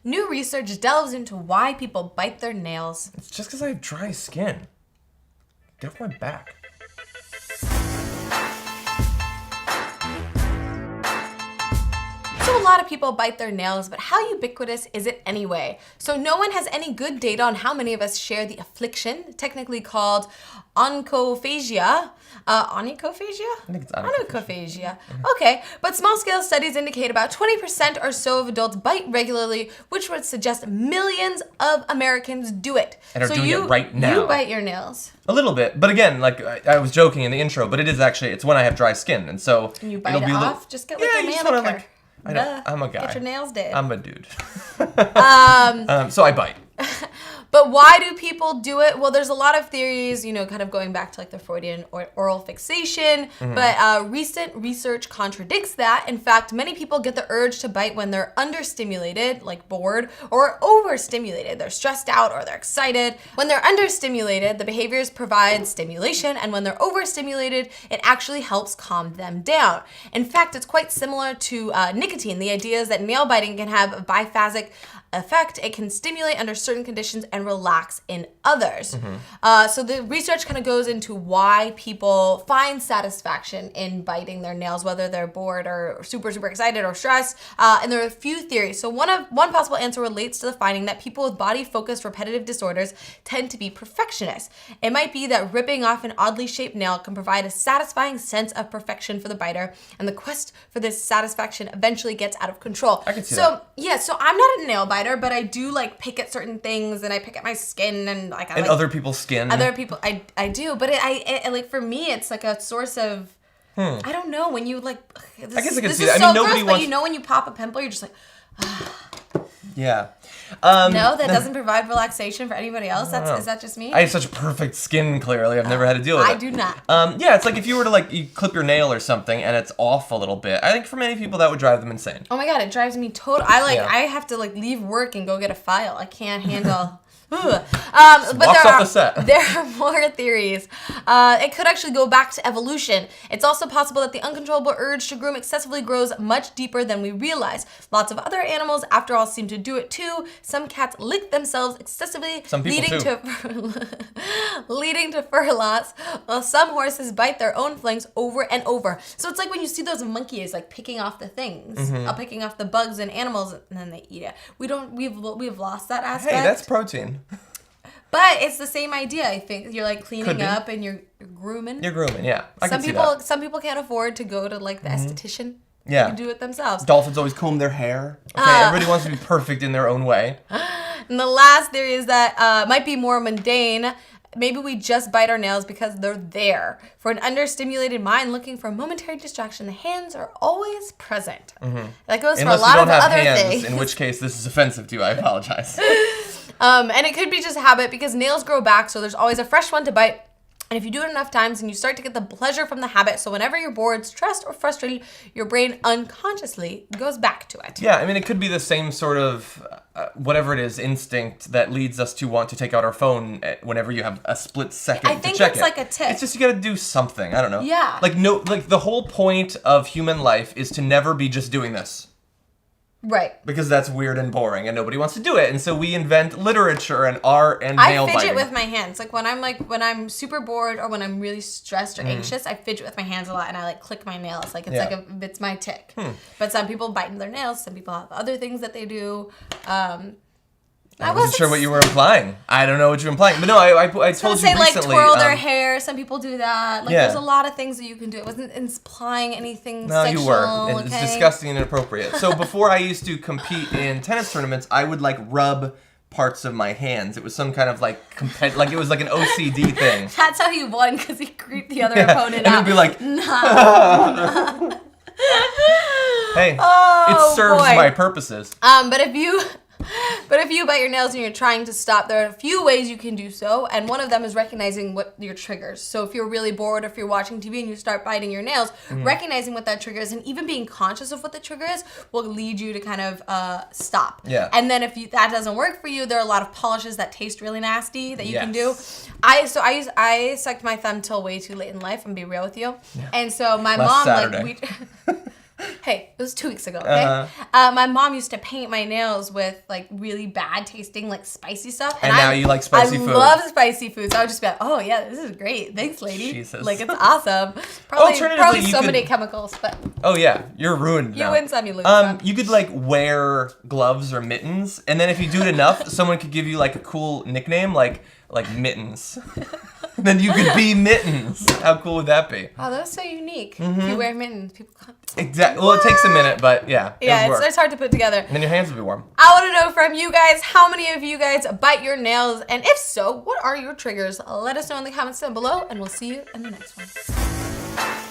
New research delves into why people bite their nails. It's just because I have dry skin. Get off my back. So a lot of people bite their nails, but how ubiquitous is it anyway? So no one has any good data on how many of us share the affliction, technically called onychophagia. Onychophagia? I think it's Onychophagia. Okay, but small-scale studies indicate about 20% or so of adults bite regularly, which would suggest millions of Americans do it. And are doing it right now. You bite your nails. A little bit, but again, like I was joking in the intro, but it is actually, it's when I have dry skin, and so And you bite it off? Just get like a you just manicure. wanna, I know, I'm a guy. Get your nails did. I'm a dude. So I bite. But why do people do it? Well, there's a lot of theories, kind of going back to like the Freudian oral fixation, but recent research contradicts that. In fact, many people get the urge to bite when they're understimulated, like bored, or overstimulated. They're stressed out or they're excited. When they're understimulated, the behaviors provide stimulation, and when they're overstimulated, it actually helps calm them down. In fact, it's quite similar to nicotine. The idea is that nail biting can have a biphasic effect. It can stimulate under certain conditions and relax in others. So the research kind of goes into why people find satisfaction in biting their nails, whether they're bored or super, super excited or stressed. And there are a few theories. So one possible answer relates to the finding that people with body-focused repetitive disorders tend to be perfectionists. It might be that ripping off an oddly shaped nail can provide a satisfying sense of perfection for the biter, and the quest for this satisfaction eventually gets out of control. I can see that. Yeah, so I'm not a nail biter, but I do like pick at certain things, and I pick at my skin, and like I And like other people's skin. other people. I do, but it like for me, it's like a source of I don't know, when you like. This, I guess I can this see is that. I so mean, nobody gross, wants. but when you pop a pimple, you're just like, Yeah. no, that doesn't provide relaxation for anybody else. Is that just me? I have such perfect skin, clearly. I've never had to deal with it. I do not. Yeah, it's like if you were to you clip your nail or something and it's off a little bit. I think for many people that would drive them insane. Oh my god, it drives me total. Yeah. I have to leave work and go get a file. I can't handle. But Walks off the set. There are more theories. It could actually go back to evolution. It's also possible that the uncontrollable urge to groom excessively grows much deeper than we realize. Lots of other animals, after all, seem to do it too. Some cats lick themselves excessively, Some people leading to fur loss, while some horses bite their own flanks over and over. So it's like when you see those monkeys picking off the things, picking off the bugs and animals, and then they eat it. We've lost that aspect. Hey, that's protein. But it's the same idea, I think. You're cleaning up and you're grooming. You're grooming, yeah. I can see people that. some people can't afford to go to the esthetician. Yeah. They can do it themselves. Dolphins always comb their hair. Okay, everybody wants to be perfect in their own way. And the last theory is that might be more mundane. Maybe we just bite our nails because they're there. For an understimulated mind looking for a momentary distraction, the hands are always present. That goes Unless for a lot you of don't have other hands, things. in which case this is offensive to you. I apologize. And it could be just habit because nails grow back, so there's always a fresh one to bite. And if you do it enough times, and you start to get the pleasure from the habit, so whenever you're bored, stressed, or frustrated, your brain unconsciously goes back to it. Yeah, I mean, it could be the same sort of, whatever it is, instinct that leads us to want to take out our phone whenever you have a split second I to think check it's it. like a tip. It's just you gotta do something. I don't know. Yeah. The whole point of human life is to never be just doing this. Right. Because that's weird and boring, and nobody wants to do it. And so we invent literature and art and nail I fidget biting. with my hands. When I'm super bored or when I'm really stressed or anxious, I fidget with my hands a lot and I click my nails. It's my tick. But some people bite their nails. Some people have other things that they do. I wasn't sure what you were implying. I don't know what you're implying. But no, I told you recently. Twirl their hair. Some people do that. Yeah. There's a lot of things that you can do. It wasn't implying anything No, sexual. you were. It's okay? disgusting and inappropriate. So before I used to compete in tennis tournaments, I would rub parts of my hands. It was some kind of it was like an OCD thing. That's how he won, because he creeped the other opponent and out. he'd be like, nah. hey, Oh, it serves boy. my purposes. But if you bite your nails and you're trying to stop, there are a few ways you can do so, and one of them is recognizing what your triggers. So if you're really bored, or if you're watching TV and you start biting your nails, recognizing what that trigger is, and even being conscious of what the trigger is, will lead you to kind of stop. Yeah. And then if that doesn't work for you, there are a lot of polishes that taste really nasty that you can do. Yes. I sucked my thumb till way too late in life, and be real with you. Yeah. And so my Last mom Saturday. Hey, it was 2 weeks ago, okay? My mom used to paint my nails with like really bad tasting, like spicy stuff. And now you like spicy food. I love spicy food, so I would just be like, oh yeah, this is great. Thanks, lady. Jesus. Like, it's awesome. Probably Alternatively, so you many could- chemicals, but Oh yeah, you're ruined you now. win some, you lose some. You could like wear gloves or mittens, and then if you do it enough, someone could give you like a cool nickname, like Mittens. Then you could be Mittens. How cool would that be? Oh, that's so unique. If you wear mittens, people can't. Exactly. Well, it takes a minute, but yeah, Yeah, it would work. it's hard to put together. And then your hands would be warm. I want to know from you guys, how many of you guys bite your nails? And if so, what are your triggers? Let us know in the comments down below, and we'll see you in the next one.